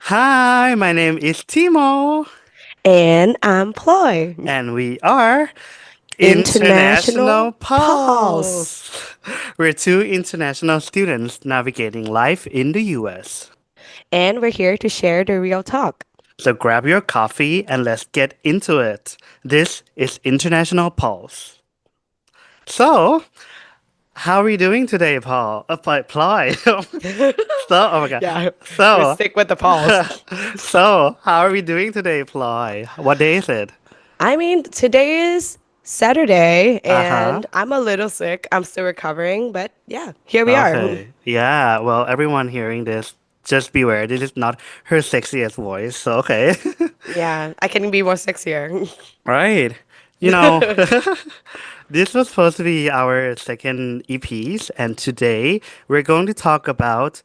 Hi, my name is Timo, And I'm Ploy. and we are International International Pause. Pulse. We're two international students navigating life in the US. And we're here to share the real talk. So grab your coffee and let's get into it. This is International Pulse. So, how are we doing today, Paul? Ploy. Oh my God. Yeah, we So, stick with the pause. so, how are we doing today, Ploy? What day is it? I mean, today is Saturday Uh-huh. and I'm a little sick. I'm still recovering, but yeah, here we are. Okay. Yeah. Well, everyone hearing this, just beware. This is not her sexiest voice. So, okay. Yeah, I can be more sexier. Right. You know, this was supposed to be our second EPs, and today we're going to talk about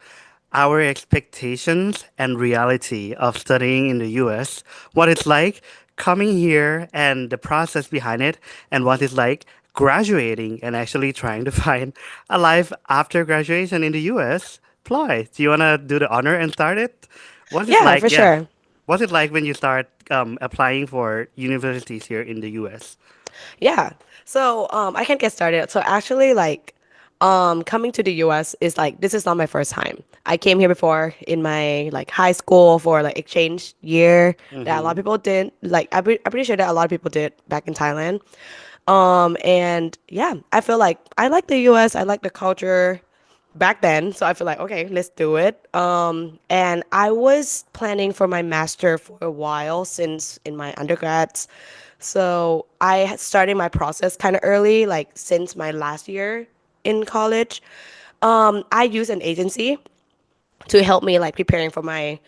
our expectations and reality of studying in the US, what it's like coming here and the process behind it, and what it's like graduating and actually trying to find a life after graduation in the US. Ploy, do you want to do the honor and start it? What's it Yeah, like? for Yeah. sure. What's it like when you start applying for universities here in the US? Yeah. So, I can get started. So actually, coming to the US is like this is not my first time. I came here before in my like high school for like exchange year that a lot of Mm-hmm. people did. Like I'm pretty sure that a lot of people did back in Thailand. And yeah, I feel like I like the US. I like the culture back then. So I feel like okay, let's do it. And I was planning for my master for a while since in my undergrads. So I had started my process kind of early, like since my last year in college. I use an agency to help me like preparing for my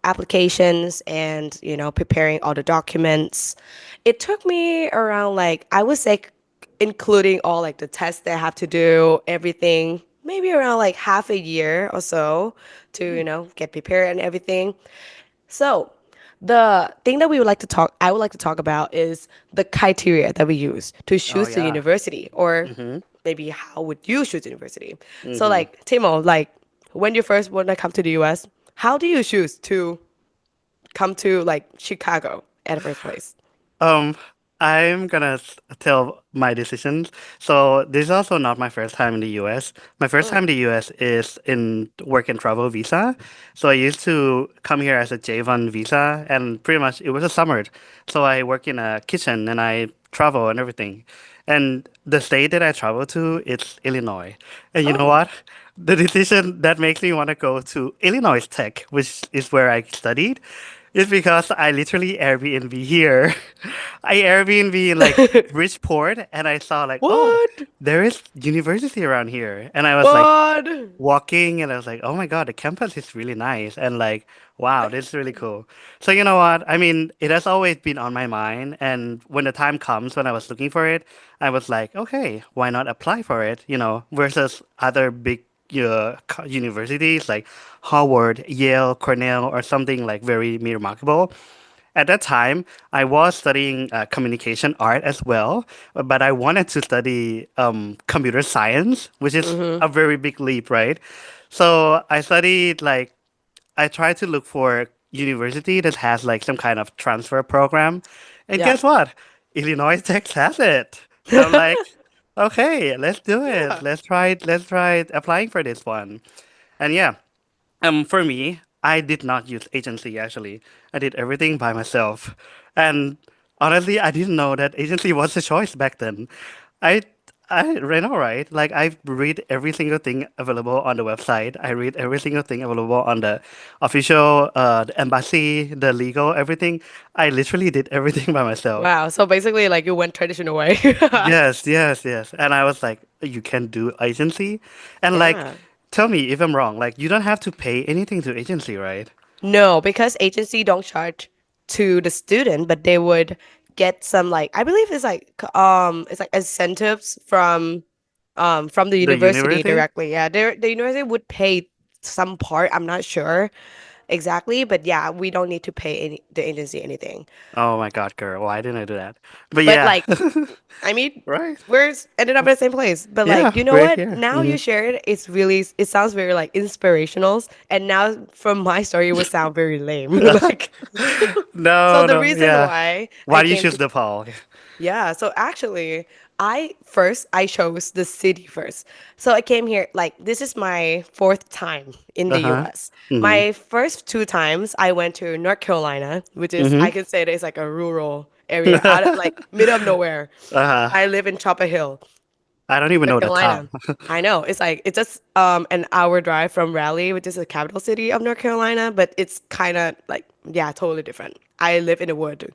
applications and preparing all the documents. It took me around like I would say including all like the tests that I have to do, everything, maybe around like half a year or so to get prepared and everything. So, the thing that we would like to talk, I would like to talk about is the criteria that we use to Oh choose the yeah. university, or Mm-hmm. maybe how would you choose the university? So, Mm-hmm. like Timo, like when you first want to come to the U.S., how do you choose to come to like Chicago at the first place? Um, I'm gonna tell my decisions. So this is also not my first time in the US. My first time in the US is in work and travel visa. So I used to come here as a J1 visa, and pretty much it was a summer. So I work in a kitchen and I travel and everything. And the state that I travel to, it's Illinois. And you know Oh, what? The decision that makes me want to go to Illinois Tech, which is where I studied, is because I literally Airbnb here. I Airbnb in like Bridgeport, and I saw like, oh, what? there is university around here, and I was like What? walking, and I was like, oh my God, the campus is really nice, and like, wow, this is really cool. So you know what? I mean, it has always been on my mind, and when the time comes when I was looking for it, I was like, okay, why not apply for it? Versus other big universities like Harvard, Yale, Cornell, or something like very remarkable. At that time, I was studying communication art as well, but I wanted to study computer science, which is Mm-hmm. a very big leap, right? So I studied like I tried to look for university that has like some kind of transfer program, and Yeah. guess what? Illinois Tech has it. So I'm like, okay, let's do it. Yeah. Let's try applying for this one. And yeah, for me, I did not use agency actually. I did everything by myself. And honestly, I didn't know that agency was a choice back then. I I ran all right. Like I read every single thing available on the website. I read every single thing available on the official the embassy, the legal, everything. I literally did everything by myself. Wow. So basically, like you went traditional way. Yes, yes, yes. And I was like, you can do agency? And like, Yeah. tell me if I'm wrong. Like, you don't have to pay anything to agency, right? No, because agency don't charge to the student, but they would get some like I believe it's like incentives from the The university university? directly. Yeah, the university would pay some part. I'm not sure exactly, but yeah, we don't need to pay the agency anything. Oh my God, girl, why didn't I do that? But But yeah, like, I mean, right? ended up at the same place. But Yeah, like, you know we're what? here. Now you shared, it sounds very like inspirational. And now from my story, it would sound very lame. Like, so No, the no, reason yeah. why I Why do you came choose to, Nepal? yeah, so actually, I chose the city first. So I came here, like, this is my fourth time in the Uh-huh. US. Mm-hmm. My first two times, I went to North Carolina, which is, I Mm-hmm. can say that it's like a rural area, out of like middle of nowhere. Uh-huh. I live in Chapel Hill. I don't even North know the town. Carolina. I know. It's like it's just an hour drive from Raleigh, which is the capital city of North Carolina, but it's kind of like yeah, totally different. I live in the wood.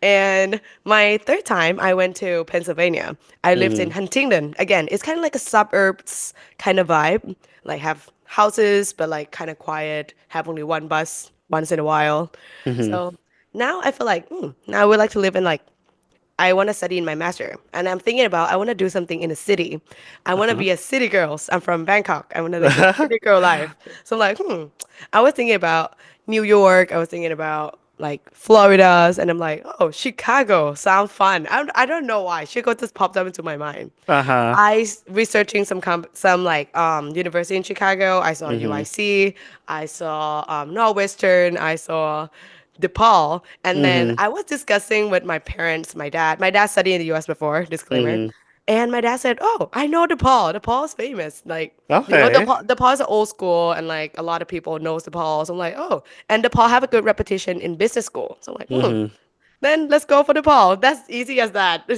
And my third time I went to Pennsylvania. I lived in Mm-hmm. Huntington. Again, it's kind of like a suburbs kind of vibe. Like have houses but like kind of quiet, have only one bus once in a while. Mm-hmm. So now I feel like now I would like to live in like I want to study in my master, and I'm thinking about I want to do something in a city. I want to Uh-huh. be a city girl. I'm from Bangkok. I want to live the city girl life. So I'm like, I was thinking about New York. I was thinking about like Florida's, and I'm like, oh, Chicago sounds fun. I don't know why Chicago just popped up into my mind. Uh-huh. Researching some like university in Chicago. I saw Mm-hmm. UIC. I saw Northwestern. I saw DePaul. And then Mm-hmm. I was discussing with my parents, my dad. My dad studied in the US before, disclaimer. Mm-hmm. And my dad said, oh, I know DePaul. DePaul is famous. Like, Okay. DePaul is an old school and like a lot of people knows DePaul. So I'm like, oh, and DePaul have a good reputation in business school. So I'm like, Mm-hmm. then let's go for DePaul. That's easy as that.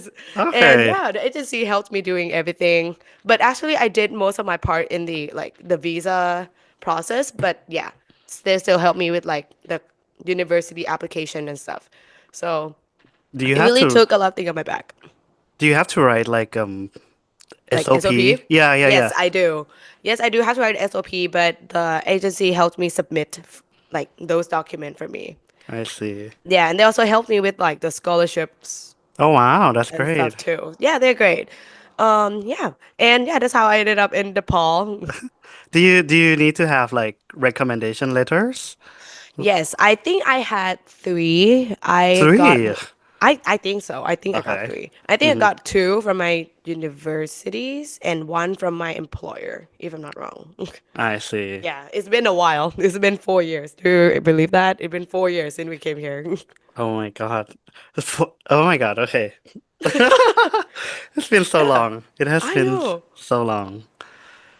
And Okay. yeah, the agency helped me doing everything. But actually, I did most of my part in the like the visa process. But yeah, they still helped me with like the university application and stuff. So Do you it have really to took a lot of thing on my back. write like Like SOP? SOP? Yeah, yeah, Yes, yeah. I do. Yes, I do have to write SOP, but the agency helped me submit like those documents for me. I see. Yeah, and they also helped me with like the scholarships Oh wow, that's and great. stuff too. Yeah, they're great. Yeah, and yeah, that's how I ended up in DePaul. Do you need to have like recommendation letters? Yes, I think I had three. Three. I think so. I think I got Okay. three. I think I Mm-hmm. got two from my universities and one from my employer, if I'm not wrong. I see. Yeah, it's been a while. It's been 4 years. Do you believe that? It's been 4 years since we came here. Oh my God. Oh my God. Okay. It's been so Yeah, long. It has I been know. so long.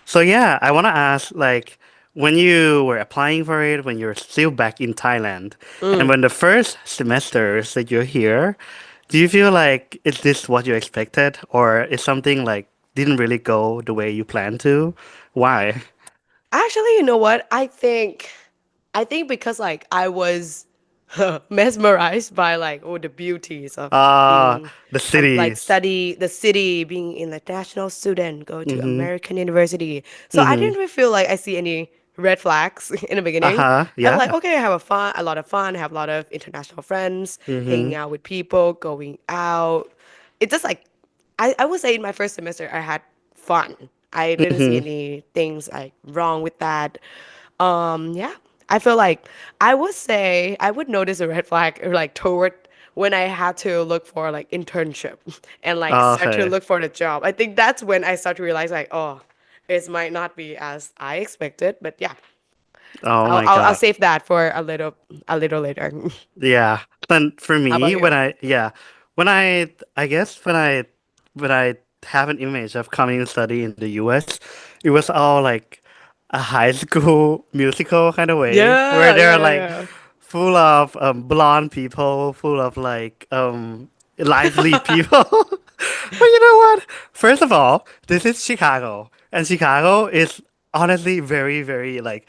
So yeah, I want to ask like when you were applying for it, when you're still back in Thailand, and when the first semesters that you're here, do you feel like is this what you expected or is something like didn't really go the way you planned to? Why? Actually, you know what? I think because like I was mesmerized by like all the beauties Ah, the of like cities. study the city, being in like national student, go to Mm-hmm. American university. So I Mm-hmm. didn't really feel like I see any red flags in the beginning. Uh-huh. I'm like, Yeah. okay, I have a lot of fun, have a lot of international friends, hanging Mm-hmm. out with people, going out. It's just like I would say in my first semester I had fun. I didn't see Mm-hmm. any things like wrong with that. Yeah. I feel like I would say I would notice a red flag like toward when I had to look for like internship and like start to Okay. look for the job. I think that's when I start to realize like, oh, it might not be as I expected, but yeah, Oh my I'll God. save that for a little later. Yeah. Then for How about me, you? I guess when I have an image of coming to study in the US, it was all like a high school musical kind of way where Yeah, they're yeah, like yeah, full of blonde people, full of like lively people. But you know what? First of all, this is Chicago, and Chicago is honestly very, very like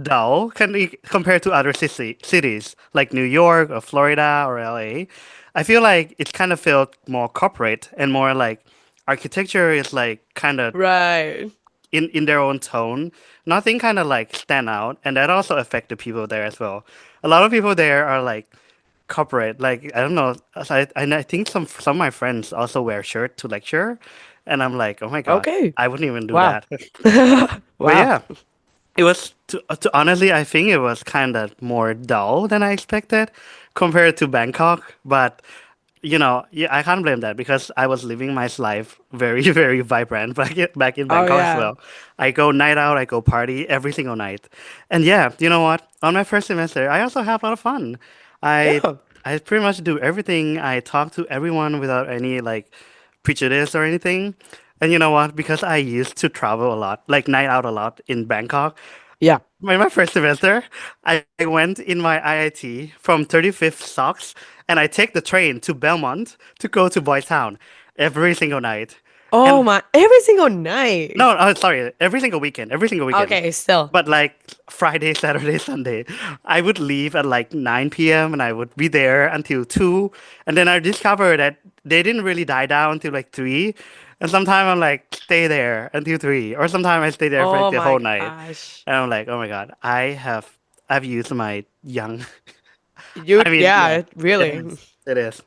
dull compared to other cities like New York or Florida or LA. I feel like it's kind of felt more corporate and more like architecture is like kind of right. in their own tone. Nothing kind of like stand out, and that also affect the people there as well. A lot of people there are like corporate. Like I don't know. I think some of my friends also wear shirt to lecture, and I'm like, oh my God, Okay. I wouldn't even do Wow. that. But Wow. yeah. It was to honestly, I think it was kind of more dull than I expected compared to Bangkok. But yeah, I can't blame that because I was living my life very, very vibrant back in Oh Bangkok as yeah. well. I go night out, I go party every single night, and yeah, you know what? On my first semester, I also have a lot of fun. I Yeah. I pretty much do everything. I talk to everyone without any like prejudice or anything. And you know what? Because I used to travel a lot, like night out a lot in Bangkok, Yeah. my first semester, I went in my IIT from 35th Stocks and I take the train to Belmont to go to Boys Town every single night. Oh And my, every single night. no, sorry, every single weekend, every single weekend. Okay, still. But like Friday, Saturday, Sunday, I would leave at like 9 p.m. and I would be there until 2. And then I discovered that they didn't really die down until like 3. And sometimes I'm like, stay there until 3. Or sometimes I stay there for like Oh the my whole night. gosh. And I'm like, oh my God, I've used my young. You, I mean, yeah, yeah, it really. is. It is.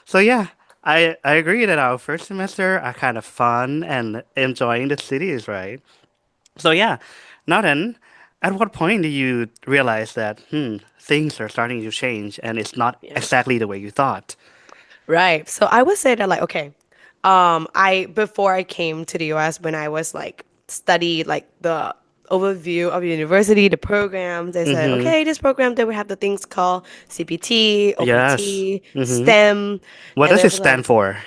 So yeah, I agree that our first semester are kind of fun and enjoying the cities, right? So yeah, now then, at what point do you realize that things are starting to change and it's not Yeah. exactly the way you thought? Right. So I would say that like, okay, I before I came to the US when I was like studied like the overview of university, the programs, they said, Mm-hmm. okay, this program then we have the things called CPT, Yes. OPT, Mm-hmm. STEM, What and does then it it was like, stand for?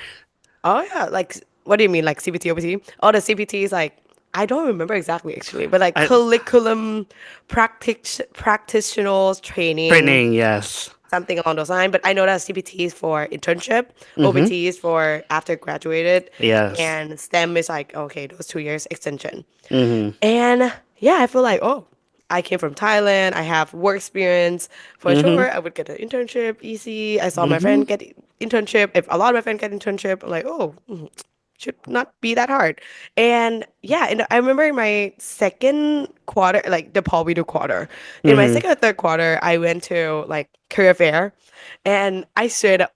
oh yeah, like what do you mean like CPT, OPT? Oh, the CPT is like I don't remember exactly actually, but like I, curriculum practitioners training training. Yes. something along those lines. But I know that CPT is for internship, Mm-hmm. OPT is for after graduated, Yes. and STEM is like, okay, those 2 years extension. Mm-hmm. And yeah, I feel like, oh, I came from Thailand. I have work experience for Mm-hmm. sure. I would get an internship easy. I saw my Mm-hmm. friend get internship. If a lot of my friends get internship, I'm like, oh, should not be that hard. And yeah, and I remember in my second quarter, like the Paul we do quarter, in my Mm-hmm. second or third quarter, I went to like career fair, and I straight up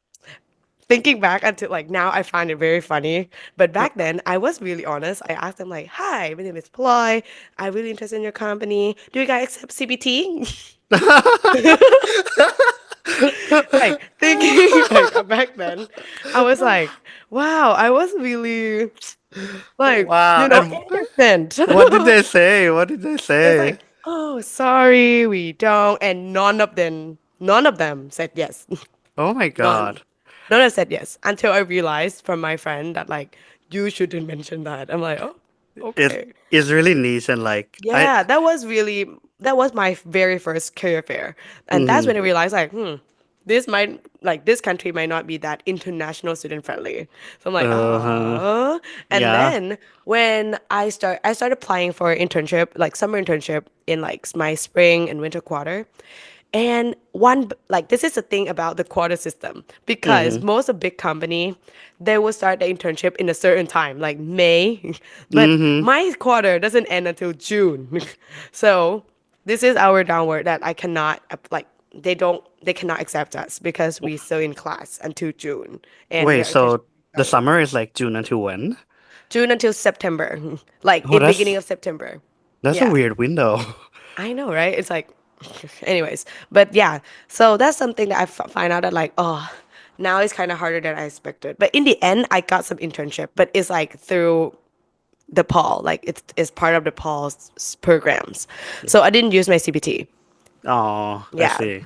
thinking back until like now I find it very funny. But back then I was really honest. I asked them like, "Hi, my name is Ploy. I'm really interested in your company. Do you guys accept CBT?" Like thinking like back then, I was like, "Wow, I was really like Wow. And innocent." what did they say? What did they It's say? like, "Oh, sorry, we don't," and none of them said yes. Oh my None. God. None have said yes until I realized from my friend that like you shouldn't mention that. I'm like, oh, It okay. is really niche and like I. Yeah, that was my very first career fair. And that's Mm-hmm. when I realized like, this country might not be that international student friendly. So I'm like, Uh-huh. and Yeah. then when I started applying for internship, like summer internship in like my spring and winter quarter. And like this is the thing about the quarter system because Mm-hmm. most of big company they will start the internship in a certain time like May, but Mm-hmm. my quarter doesn't end until June. So this is our downward that I cannot like they cannot accept us because we still in class until June and Wait, their internship so the started summer is like June until when? June until September, like Oh, in beginning of September. that's a Yeah. weird window. I know, right? It's like, anyways, but yeah, so that's something that find out that like, oh, now it's kind of harder than I expected. But in the end, I got some internship, but it's like through the Paul, like it's part of the Paul's programs. So I didn't use my CPT. Oh, I Yeah, see.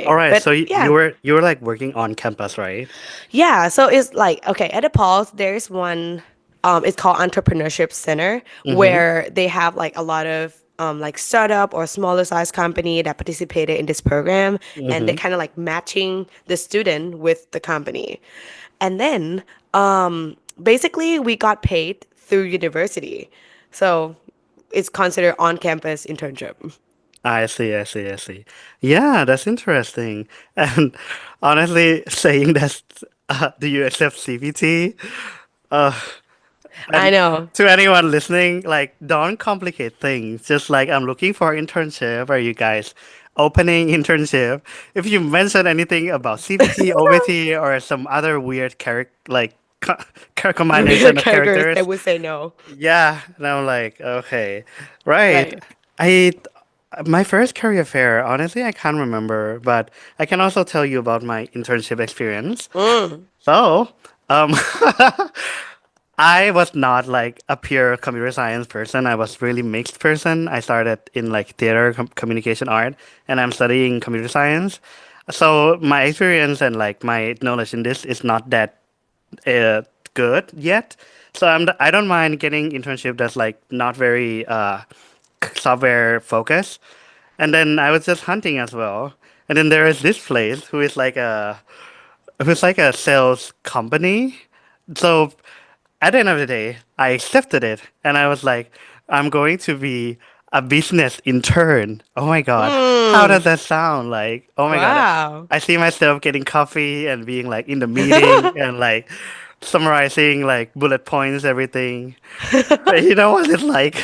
All right. right, But so yeah, you were like working on campus, right? yeah, so it's like okay, at the Pulse, there's one. It's called Entrepreneurship Center, Mm-hmm. where they have like a lot of like startup or smaller size company that participated in this program, and they Mm-hmm. kind of like matching the student with the company, and then basically we got paid through university, so it's considered on-campus internship. I see, I see, I see. Yeah, that's interesting. And honestly, saying that, do you accept CBT? Uh, I And know. to anyone listening, like, don't complicate things. Just like I'm looking for internship, or you guys opening internship. If you mention anything about CBT, OBT, or some other weird character, like Weird combination of characters, they characters, would say no. yeah, and I'm like, okay, right. Right. I my first career fair, honestly, I can't remember, but I can also tell you about my internship experience. Mm. So, um, I was not like a pure computer science person. I was really mixed person. I started in like theater communication art, and I'm studying computer science. So my experience and like my knowledge in this is not that uh, good yet. So I don't mind getting internship that's like not very software focused. And then I was just hunting as well. And then there is this place who's like a sales company. So at the end of the day, I accepted it, and I was like, I'm going to be a business intern. Oh my God, how Mm. does that sound? Like, oh my God, Wow. I see myself getting coffee and being like in the meeting and like summarizing like bullet points, everything. You know what it's like.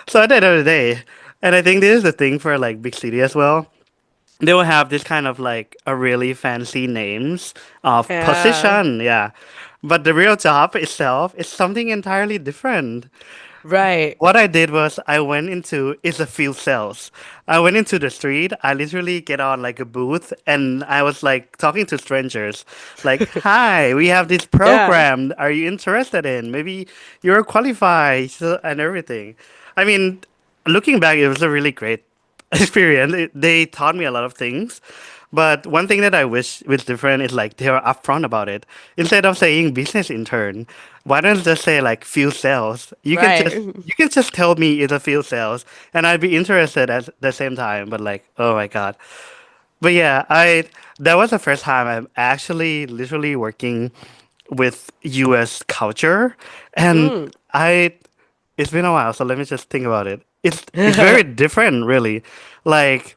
So at the end of the day, and I think this is the thing for like big city as well, they will have this kind of like a really fancy names of Yeah. position, yeah. But the real job itself is something entirely different. Right. What I did was I went into is a field sales. I went into the street. I literally get on like a booth and I was like talking to strangers, like, "Hi, we have this Yeah. program. Are you interested in? Maybe you're qualified and everything." I mean, looking back, it was a really great experience. They taught me a lot of things. But one thing that I wish was different is like they were upfront about it. Instead of saying business intern, why don't you just say like field sales? Right. You can just tell me it's a field sales, and I'd be interested at the same time. But like, oh my god. But yeah, I that was the first time I'm actually literally working with U.S. culture, and Mm. I it's been a while, so let me just think about it. It's very different, really. Like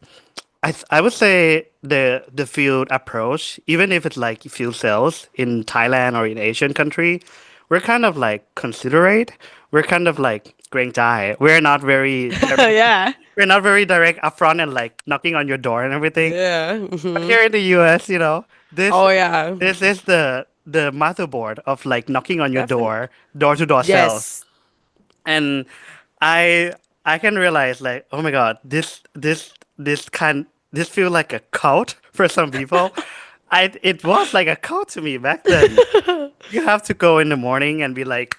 I would say the field approach, even if it's like field sales in Thailand or in Asian country, we're kind of like considerate. We're kind of like Grang Jai. Yeah. We're not very direct upfront and like knocking on your door and everything. Yeah. But here in the US, this Oh yeah. this is the motherboard of like knocking on your Definitely. door to door sales. Yes. And I I can realize like, oh my God, this feel like a cult for some people. It was like a cult to me back then. You have to go in the morning and be like,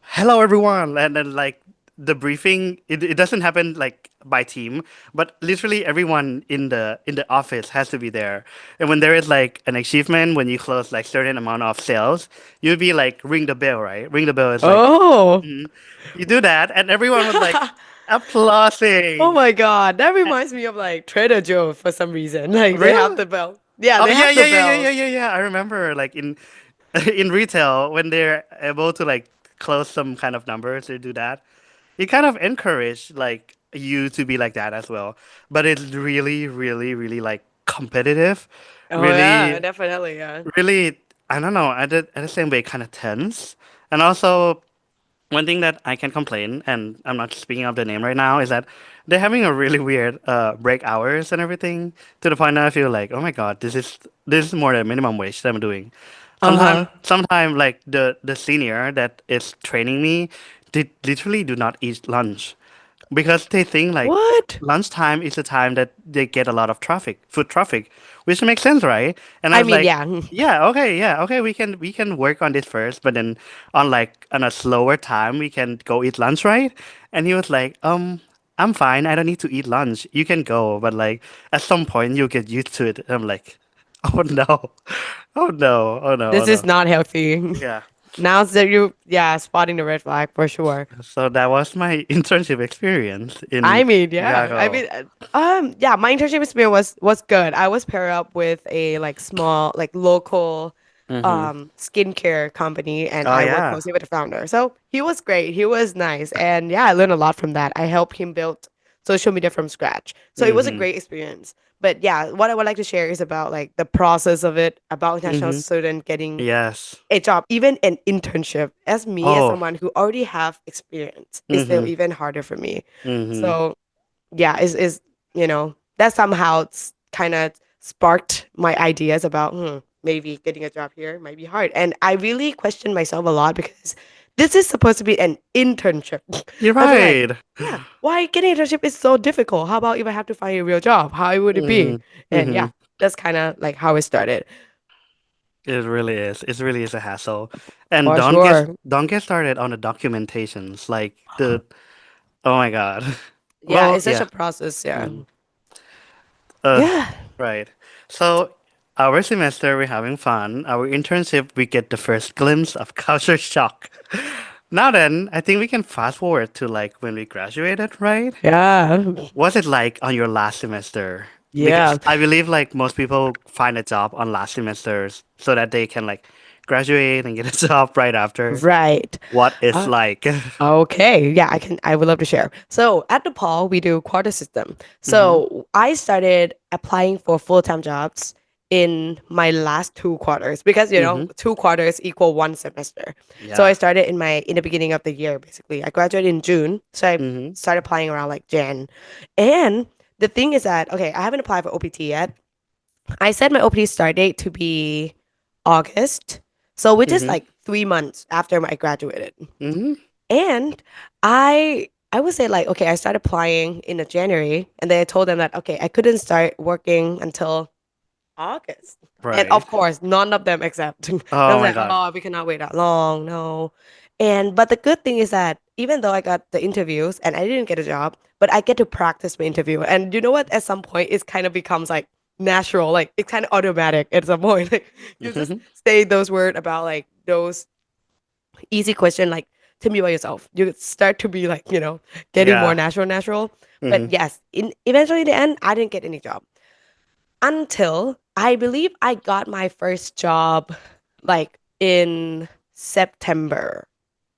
hello everyone, and then like the briefing, it doesn't happen like by team, but literally everyone in the office has to be there. And when there is like an achievement, when you close like certain amount of sales, you'd be like ring the bell, right? Ring the bell is like Oh. you do that, and everyone was like Oh applauding. my God. That reminds me of like Trader Joe for some reason. Like they have Really? the bell. Yeah, Oh they yeah, have the yeah, yeah, yeah, yeah, bells. yeah, yeah. I remember like in in retail when they're able to like close some kind of numbers, they do that. It kind of encourage like you to be like that as well. But it's really, really, really like competitive. Oh yeah, Really, definitely, yeah. really. I don't know. At the same way, kind of tense. And also, one thing that I can complain, and I'm not speaking of the name right now, is that they're having a really weird break hours and everything to the point that I feel like, oh my God, this is more than minimum wage that I'm doing. Uh-huh. Sometime like the senior that is training me, they literally do not eat lunch because they think like What? lunchtime is the time that they get a lot of traffic, food traffic, which makes sense, right? And I I was mean, like, yeah. yeah, okay, we can work on this first, but then on like on a slower time, we can go eat lunch, right? And he was like, I'm fine, I don't need to eat lunch. You can go, but like at some point you'll get used to it. I'm like, oh no, oh no, oh no, oh This is no. not healthy. Yeah. Now that you, yeah, spotting the red flag for sure. So that was my internship experience I in mean, yeah. I Chicago. mean, yeah, my internship experience was good. I was paired up with a like small, like local, Mm-hmm. skincare company, and Oh I worked yeah. closely with the founder. So he was great. He was nice, and yeah, I learned a lot from that. I helped him build social media from scratch. So it was a Mm-hmm. great experience. But yeah, what I would like to share is about like the process of it, about international Mm-hmm. student getting Yes. a job, even an internship, as me, as Oh. someone who already have experience, is still Mm-hmm. even harder for me. Mm-hmm. So yeah, is that somehow kind of sparked my ideas about maybe getting a job here might be hard. And I really questioned myself a lot because this is supposed to be an internship. You're I feel like, right. yeah, why getting an internship is so difficult? How about if I have to find a real job? How would it be? Mhm. And Mhm. yeah, that's kind of like how it started. It really is. It really is a hassle. And For sure. don't get started on the documentations. Like the oh my God. Yeah, Well, it's such yeah. a process. Yeah. Mhm. Uh, Yeah. right. So our semester we're having fun. Our internship we get the first glimpse of culture shock. Now then, I think we can fast forward to like when we graduated, right? Yeah. What's it like on your last semester? Because Yeah. I believe like most people find a job on last semesters so that they can like graduate and get a job right after. Right. What it's Uh, like. Okay, yeah, I would love to share. So at DePaul, we do quarter system. Mm-hmm. So I started applying for full-time jobs in my last two quarters because Mm-hmm. two quarters equal one semester. So I Yeah. started in the beginning of the year basically. I graduated in June, so I Mm-hmm. started applying around like Jan. And the thing is that okay, I haven't applied for OPT yet. I set my OPT start date to be August. So which is Mm-hmm. like 3 months after I graduated. Mm-hmm. And I would say like, okay, I started applying in the January and then I told them that okay, I couldn't start working until August. And Right. of course, none of them accept. And I Oh was my like, God. oh, we cannot wait that long. No. And but the good thing is that even though I got the interviews and I didn't get a job, but I get to practice my interview. And you know what? At some point, it kind of becomes like natural, like it's kind of automatic at some point. Like you just Mm-hmm. say those words about like those easy question like tell me about yourself. You start to be like, getting more Yeah. natural. But Mm-hmm. yes, in eventually in the end, I didn't get any job until I believe I got my first job like in September.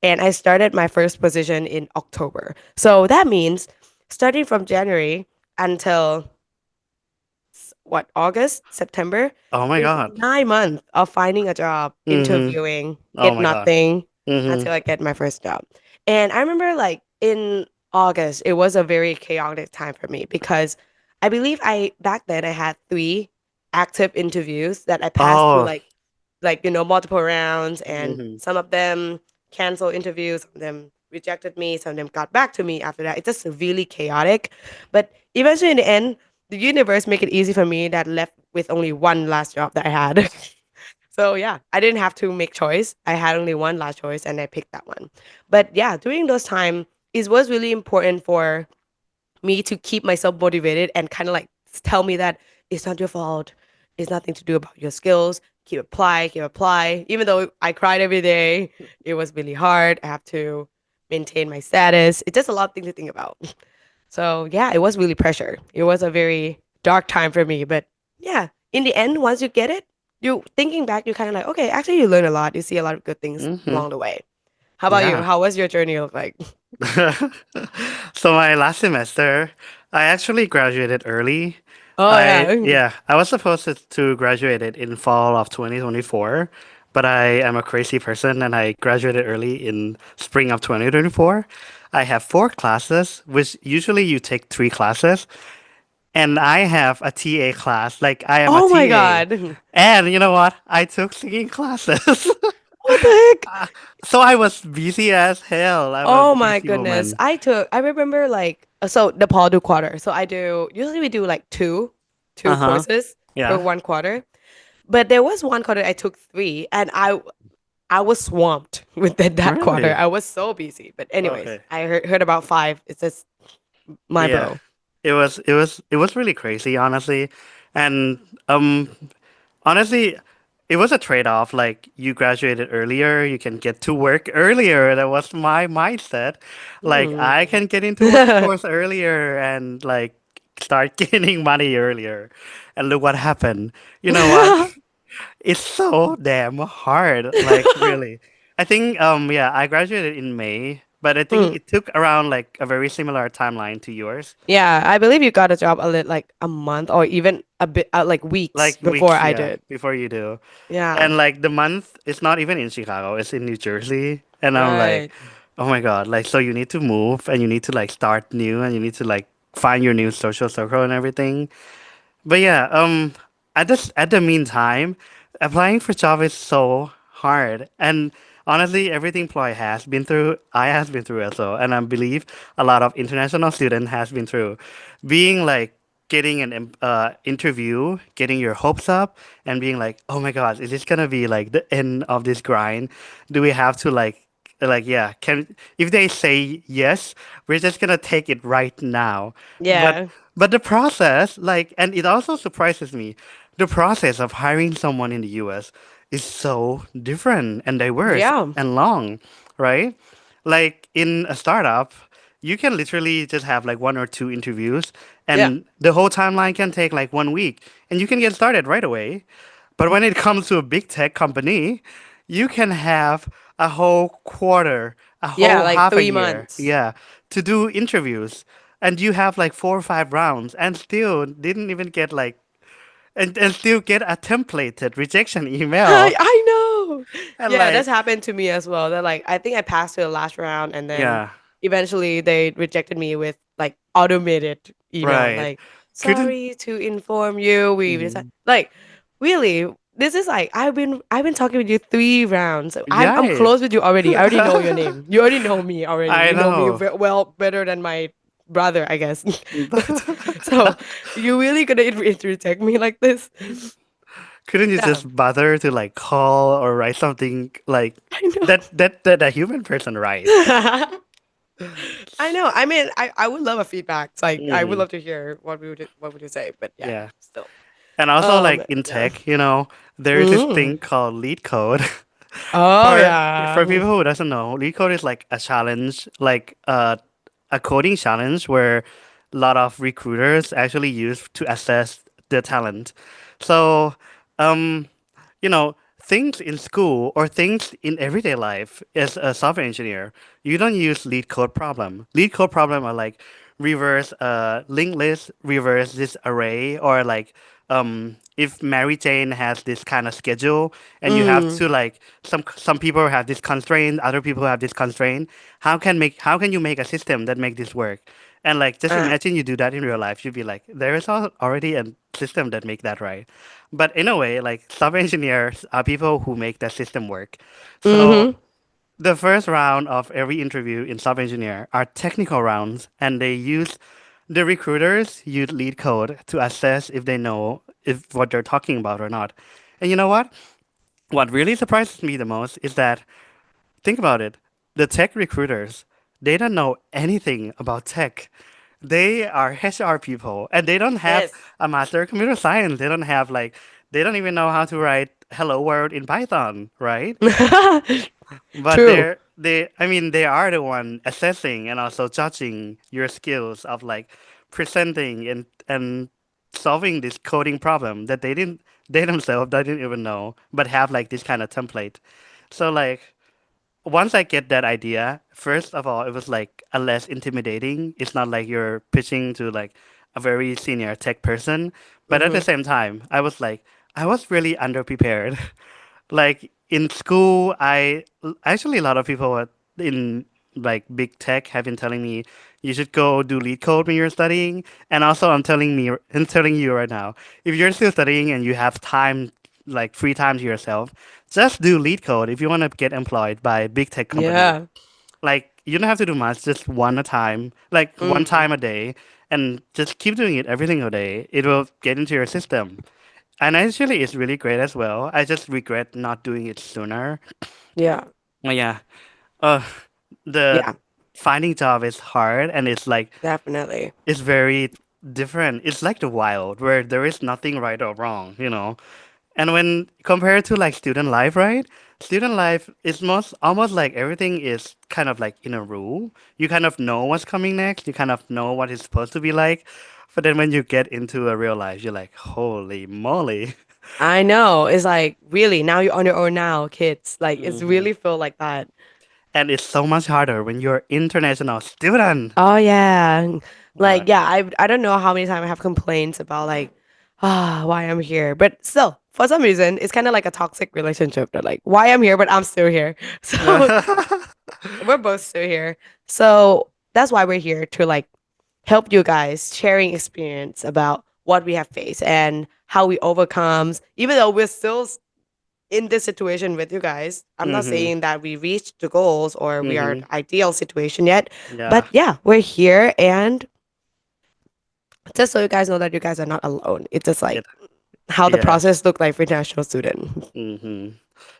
And I started my first position in October. So that means starting from January until what, August, September, Oh my is God. 9 months of finding a job, Mm-hmm. interviewing, Oh get my God. nothing Mm-hmm. until I get my first job. And I remember like in August, it was a very chaotic time for me because I believe I back then I had three active interviews that I passed through Oh. multiple rounds and Mm-hmm. some of them canceled interviews, some of them rejected me, some of them got back to me after that. It's just really chaotic. But eventually in the end, the universe make it easy for me that left with only one last job that I had. So yeah, I didn't have to make choice. I had only one last choice and I picked that one. But yeah, during those time, it was really important for me to keep myself motivated and kind of like tell me that it's not your fault. It's nothing to do about your skills. Keep apply. Even though I cried every day, it was really hard. I have to maintain my status. It's just a lot of things to think about. So yeah, it was really pressure. It was a very dark time for me. But yeah, in the end, once you get it, you thinking back, you kind of like, okay, actually you learn a lot. You see a lot of good things Mm-hmm. along the way. How about you? Yeah. How was your journey look like? So my last semester, I actually graduated early. Oh yeah. I was supposed to graduate it in fall of 2024, but I am a crazy person and I graduated early in spring of 2024. I have four classes, which usually you take three classes, and I have a TA class. Like I am a Oh my TA. God. And you know what? I took singing classes. What the heck? So I was busy as hell. I'm a Oh my busy goodness. woman. I remember like, so the Paul do quarter. So usually we do like two Uh-huh. courses per Yeah. one quarter. But there was one quarter I took three and I was swamped with that quarter. Really? I was so busy. But anyways, Okay. I heard about five. It's just my Yeah. bro. It was really crazy, honestly. And honestly, it was a trade-off. Like you graduated earlier, you can get to work earlier. That was my mindset. Like I Hmm. can get into workforce earlier and like start gaining money earlier. And look what happened. You know what? It's so damn hard. Like really. I think yeah, I graduated in May, but I think Hmm. it took around like a very similar timeline to yours. Yeah, I believe you got a job like a month or even a bit like weeks Like before weeks, I yeah, did. before you do. Yeah. And like the month is not even in Chicago, it's in New Jersey. And I'm like, Right. oh my God, like so you need to move and you need to like start new and you need to like find your new social circle and everything. But yeah, at the meantime, applying for job is so hard. And Honestly, everything Ploy has been through, I has been through as well, and I believe a lot of international student has been through. Being like getting an interview, getting your hopes up, and being like, oh my God, is this gonna be like the end of this grind? Do we have to like yeah, can if they say yes, we're just gonna take it right now. But Yeah. but the process, like, and it also surprises me, the process of hiring someone in the US is so different and diverse Yeah. and long, right? Like in a startup, you can literally just have like one or two interviews, Yeah. and the whole timeline can take like 1 week, and you can get started right away. But when it comes to a big tech company, you can have a whole quarter, a Yeah, whole like half a three year, months. yeah, to do interviews. And you have like 4 or 5 rounds and still didn't even get like, and still get a templated rejection email. I know. And Yeah, that's like, happened to me as well. That like I think I passed to the last round and then yeah, eventually they rejected me with like automated email right. like Couldn't, sorry to inform you we decided mhm. like really this is like I've been talking with you 3 rounds. I'm Right. close with you already. I already know your name. You already know me already. I You know me know. well better than my brother, I guess. So you really gonna reject me like this? Couldn't you Yeah. just bother to like call or write something like I know. that a human person writes? I know. I mean, I would love a feedback. It's like I would Hmm. love to hear what would you say? But yeah, Yeah. still. And also like in Yeah. tech, there is this Mm. thing called lead code. Oh For yeah. for people who doesn't know, lead code is like a challenge, like a coding challenge where a lot of recruiters actually use to assess the talent. So, um, things in school or things in everyday life as a software engineer, you don't use lead code problem. Lead code problem are like reverse linked list, reverse this array, or like if Mary Jane has this kind of schedule and you have Mm. to like some people have this constraint, other people have this constraint. How can you make a system that make this work? And like just Uh, imagine you do that in real life, you'd be like, there is already a system that make that right. But in a way, like software engineers are people who make that system work. So mm-hmm. the first round of every interview in software engineer are technical rounds, and they use the recruiters use lead code to assess if they know if what they're talking about or not. And you know what? What really surprises me the most is that think about it. The tech recruiters, they don't know anything about tech. They are HR people and they don't have Yes. a master of computer science. They don't have like they don't even know how to write hello world in Python, right? But True. I mean they are the one assessing and also judging your skills of like presenting and solving this coding problem that they themselves didn't even know but have like this kind of template. So like once I get that idea, first of all, it was like a less intimidating. It's not like you're pitching to like a very senior tech person, but at the Mm-hmm. same time, I was like, I was really underprepared. Like in school, I actually a lot of people in like big tech have been telling me you should go do lead code when you're studying. And also, I'm telling you right now, if you're still studying and you have time, like free time to yourself, just do lead code if you want to get employed by a big tech company. Yeah. Like you don't have to do much, just one a time, like one Mm. time a day, and just keep doing it every single day. It will get into your system. And actually, it's really great as well. I just regret not doing it sooner. Yeah. Oh, yeah. Uh, the Yeah. finding job is hard and it's like, Definitely. it's very different. It's like the wild where there is nothing right or wrong. And when compared to like student life, right? Student life is most almost like everything is kind of like in a rule. You kind of know what's coming next. You kind of know what it's supposed to be like. But then when you get into a real life, you're like, holy moly. I know. It's like really now you're on your own now, kids. Like it's Hmm. really feel like that. And it's so much harder when you're international student. Oh yeah. Like Right. yeah, I don't know how many times I have complaints about like why I'm here. But still, for some reason, it's kind of like a toxic relationship. That like why I'm here, but I'm still here. So we're both still here. So that's why we're here to like help you guys sharing experience about what we have faced and how we overcomes, even though we're still in this situation with you guys. I'm not Mm-hmm. saying that we reached the goals or we are Mm-hmm. the ideal situation yet, but Yeah. yeah, we're here. And just so you guys know that you guys are not alone. It's just like It. how the Yes. process looked like for international student. Mm-hmm.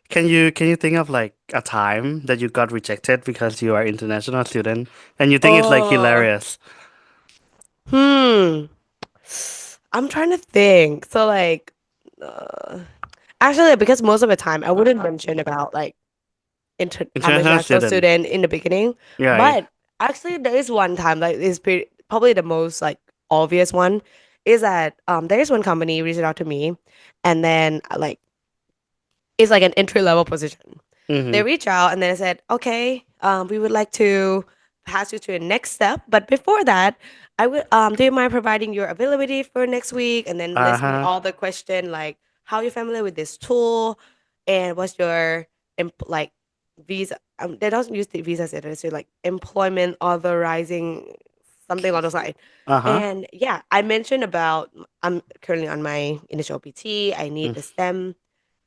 Can you think of like a time that you got rejected because you are international student and you think it's like Oh, hilarious? hmm. I'm trying to think. So like, uh, actually, because most of the time I wouldn't mention about like I'm an International international student. student in the beginning, Right. but actually there is one time like is probably the most like obvious one is that there is one company reached out to me, and then like it's like an entry level position. They Mm-hmm. reach out and then I said, okay, we would like to pass you to the next step. But before that, I would do you mind providing your availability for next week and then list me Uh-huh. all the question like how you're familiar with this tool and what's your like visa. They don't use the visa status, so like employment authorizing something on the side. Uh-huh. And yeah, I mentioned about I'm currently on my initial PT. I need the STEM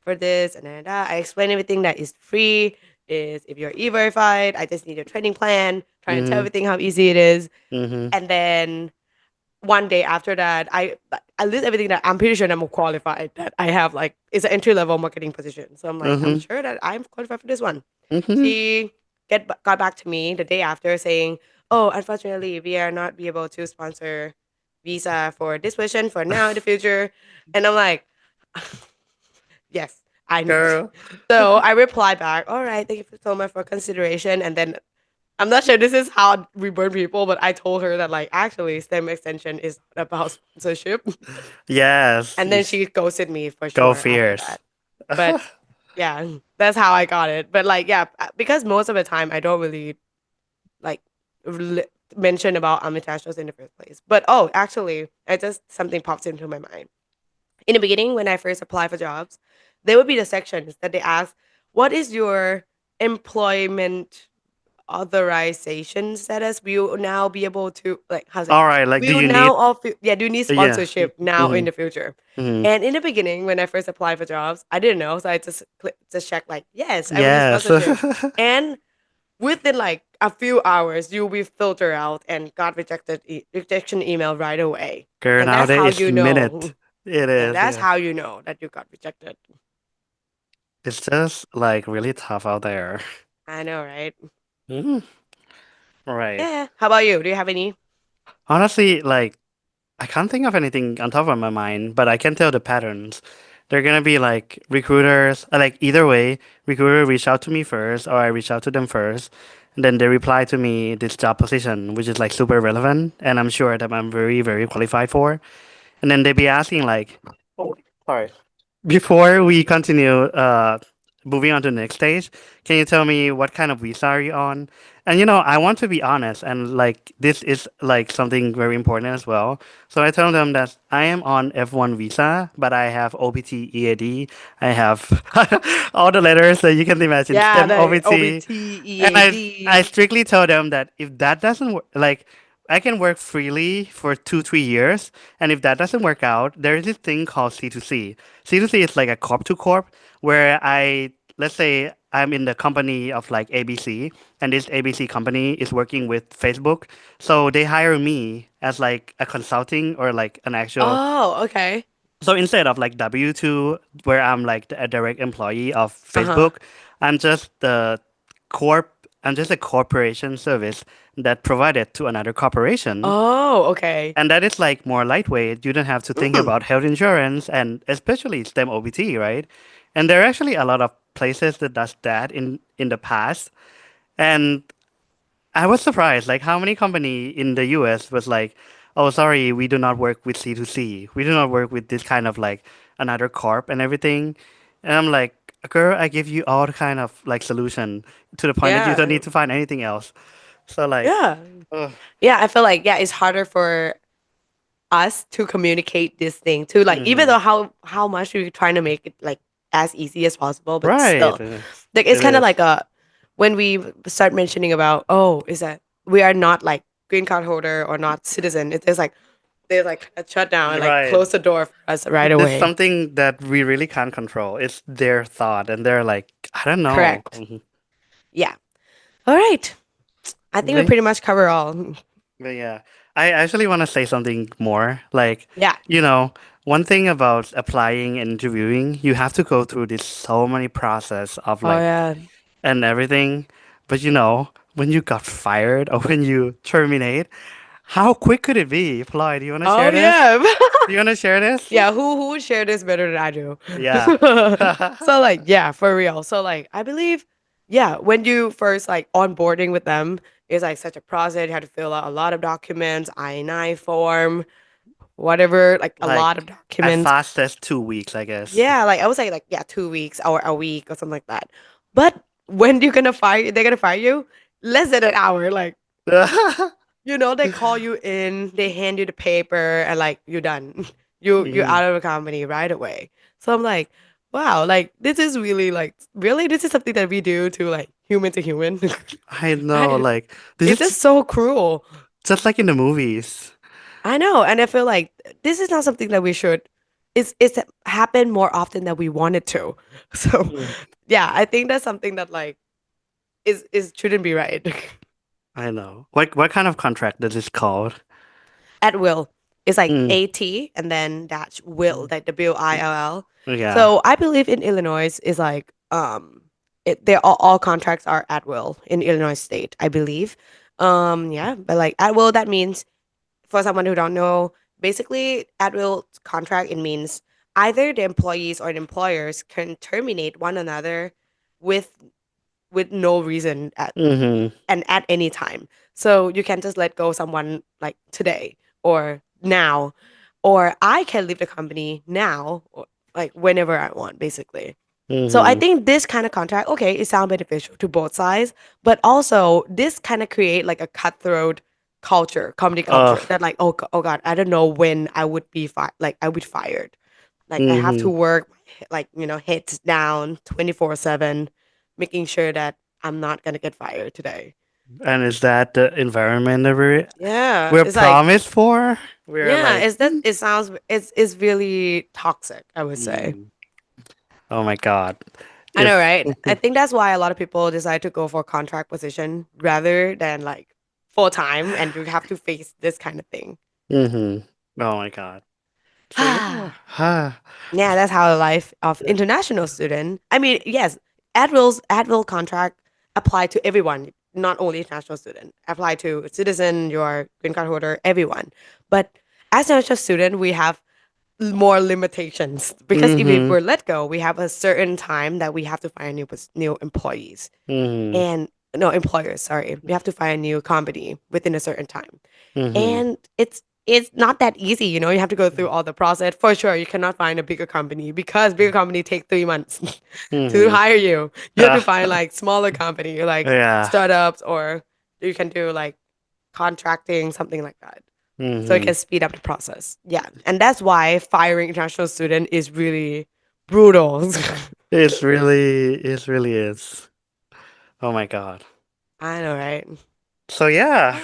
for this and that. I explain everything that is free, is if you're e-verified, I just need a training plan, trying to tell Mm-hmm. everything how easy it is. Mm-hmm. And then one day after that, I list everything that I'm pretty sure I'm qualified, that I have like it's an entry level marketing position. So I'm like, I'm Mm-hmm. sure that I'm qualified for this one. Mm-hmm. She got back to me the day after saying, "Oh, unfortunately, we are not be able to sponsor visa for this position for now in the future." And I'm like, yes, I know. Girl. So I replied back, all right, thank you so much for consideration. And then I'm not sure this is how we burn people, but I told her that like actually STEM extension is not about sponsorship. Yes. And then she ghosted me for Go sure after fierce. that. But yeah, that's how I got it. But like yeah, because most of the time I don't really like rel- mention about internationals in the first place. But oh, actually, I just something pops into my mind. In the beginning, when I first applied for jobs, there would be the sections that they ask, "What is your employment authorization status? Will you now be able to like how's it? All right, like do Will you you need now offer yeah, do you need yeah. sponsorship now in Mm-hmm. the future?" Mm-hmm. And in the beginning, when I first applied for jobs, I didn't know, so I just checked like, yes, I will need Yes. sponsorship. And within like a few hours, you'll be filtered out and got rejection email right away. Girl, And that's how nowadays it's you know. minute. It Yeah, is, that's yeah. how you know that you got rejected. It's just like really tough out there. I know, right? Mm, right. Yeah. How about you? Do you have any? Honestly, like I can't think of anything on top of my mind, but I can tell the patterns. They're gonna be like recruiters, like either way, recruiter reach out to me first, or I reach out to them first, and then they reply to me this job position, which is like super relevant, and I'm sure that I'm very, very qualified for. And then they be asking like, oh, sorry. Before we continue, moving on to the next stage, can you tell me what kind of visa are you on? And I want to be honest, and like this is like something very important as well. So I tell them that I am on F1 visa, but I have OPT EAD. I have all the letters that you can imagine, Yeah, STEM the OPT, OBT, and I EAD. strictly tell them that if that doesn't work, like I can work freely for 2 3 years, and if that doesn't work out, there is this thing called C2C. C2C is like a corp to corp, where let's say I'm in the company of like ABC, and this ABC company is working with Facebook, so they hire me as like a consulting or like an actual. Oh, okay. So instead of like W2, where I'm like a direct employee of Uh huh. Facebook, I'm just the corp. I'm just a corporation service that provided to another corporation, Oh, okay. and that is like more lightweight. You don't have to think Mm. about health insurance and especially STEM OBT, right? And there are actually a lot of places that does that in the past. And I was surprised, like how many company in the US was like, "Oh, sorry, we do not work with C2C. We do not work with this kind of like another corp and everything." And I'm like, "Girl, I give you all the kind of like solution to the point that you don't Yeah. need to find anything else." So like, Yeah. ugh. Yeah, I feel like yeah, it's harder for us to communicate this thing too. Like even Hmm. though how much we're trying to make it like as easy as possible, but Right. still, like it's It kind of is. like a when we start mentioning about oh, is that we are not like green card holder or not citizen. It's like they like shut down and like Right. close the door for us right There's away. something that we really can't control. It's their thought, and they're like, I don't know. Correct. Yeah. All right. I think we But, pretty much cover all. but yeah, I actually want to say something more. Like, Yeah. you know, one thing about applying and interviewing, you have to go through this so many process of Oh like yeah. and everything. But when you got fired or when you terminate, how quick could it be? Ploy, do you want to Oh share this? yeah. Do you want to share this? Yeah, who would share this better than I do? Yeah. So like, yeah, for real. So like, I believe, yeah, when you first like onboarding with them, it's like such a process. You have to fill out a lot of documents, I-9 form, whatever, like a lot of Like at documents. fastest 2 weeks, I guess. Yeah, like I would say like yeah, 2 weeks or a week or something like that. But when you're gonna fire, they're gonna fire you less than an hour. Like they call you in, they hand you the paper, and like you're done. You're Mhm. out of the company right away. So I'm like, wow, like this is really like really this is something that we do to human. I know, I, like this it's is just so cruel. just like in the movies. I know, and I feel like this is not something that we should. It's happened more often than we wanted to. So Mm. yeah, I think that's something that like is shouldn't be right. I know. What kind of contract is this called? At will. It's like Mm. AT and then dash will, Mm. like the WILL. Yeah. So I believe in Illinois is like they're all contracts are at will in Illinois state, I believe. Yeah, but like at will that means for someone who don't know, basically at will contract it means either the employees or the employers can terminate one another with no reason Mm-hmm. at any time. So you can just let go someone like today or now, or I can leave the company now, or like whenever I want, basically. So I Mm-hmm. think this kind of contract, okay, it sounds beneficial to both sides, but also this kind of create like a cutthroat culture, company Uh, culture that like, oh God, I don't know when I would be like I would fired. Like I have to mm-hmm. work like, heads down 24/7, making sure that I'm not gonna get fired today. And is that the environment that Yeah, we're it's like promised for? We're yeah, like, it's that it sounds it's really toxic, I would say. mm, oh my God. I know, If right? I think that's why a lot of people decide to go for contract position rather than like full time, and you have to face this kind of thing. mm-hmm. Oh my God. So yeah. Yeah, that's how the life of international student. I mean, yes, at will contract apply to everyone, not only international student. Apply to citizen, your green card holder, everyone. But as an international student, we have more limitations because if we Mm-hmm. were let go, we have a certain time that we have to find new employees Mm-hmm. and no employers. Sorry, we have to find a new company within a certain time, Mm-hmm. and it's not that easy. You have to go through all the process. For sure, you cannot find a bigger company because bigger company take 3 months to Mm-hmm. hire you. You have to find like smaller company, like Yeah. startups, or you can do like contracting, something like that. So it Mm-hmm. can speed up the process. Yeah. And that's why firing international student is really brutal. It really is. Oh my God. I know, right? So yeah,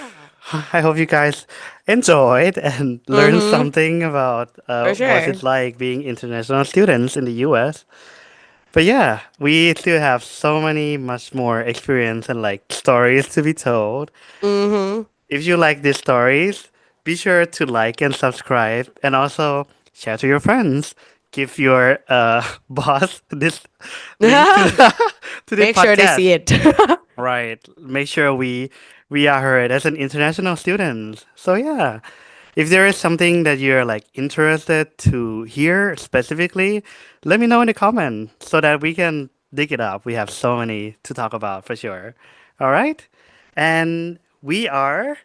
Ah. I hope you guys enjoyed and learned Mm-hmm. something about For what sure. it's like being international students in the US. But yeah, we still have so many much more experience and like stories to be told. Mm-hmm. If you like these stories, be sure to like and subscribe and also share to your friends. Give your boss this link to to the Make sure they see podcast. it. Right. Make sure we are heard as an international student. So yeah, if there is something that you're like interested to hear specifically, let me know in the comment so that we can dig it up. We have so many to talk about for sure. All right? And we are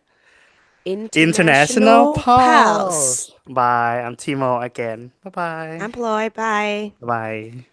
International International pals. Pals. Bye. I'm Timo again. Bye bye. Employ. Bye. Bye.